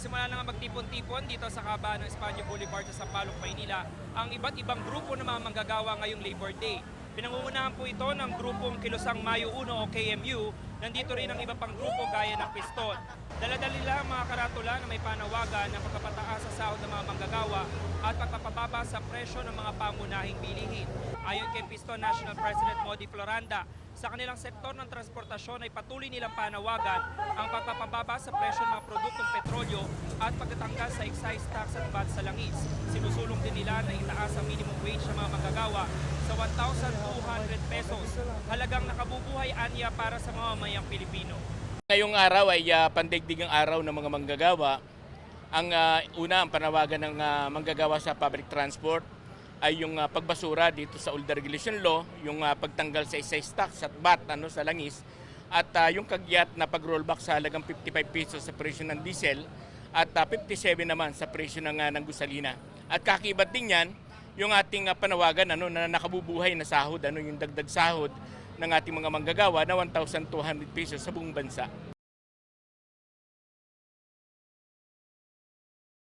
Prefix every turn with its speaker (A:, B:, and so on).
A: Nagsimula na nga magtipon-tipon dito sa kahabaan ng Espanya Boulevard sa Sampaloc, Maynila ang iba't ibang grupo ng mga manggagawa ngayong Labor Day. Pinangungunahan po ito ng grupong Kilusang Mayo 1 o KMU. Nandito rin ang iba pang grupo gaya ng Piston. Dala-dala nila ang mga karatula na may panawagan ng pagpapataas sa sahod ng mga manggagawa at pagpapababa sa presyo ng mga pamunahing bilihin. Ayon kay Piston National President Modi Floranda, sa kanilang sektor ng transportasyon ay patuloy nilang panawagan ang pagpapababa sa presyo ng mga produktong petrolyo at pagtatanggal sa excise tax at VAT sa langis. Sinusulong din nila na itaas ang minimum wage sa mga manggagawa sa 1,200 pesos. Halagang nakabubuhay anya para sa mga mamayang Pilipino.
B: Ngayong araw ay pandaigdigang araw ng mga manggagawa. Ang una, ang panawagan ng manggagawa sa public transport ay yung pagbasura dito sa Old Regulation Law, yung pagtanggal sa excise tax at VAT sa langis, at yung kagyat na pag-rollback sa halagang 55 pesos sa presyo ng diesel at 57 naman sa presyo ng gasolina. At kakibat din yan, yung ating panawagan na nakabubuhay na sahod, yung dagdag sahod ng ating mga manggagawa na 1,200 pesos sa buong bansa.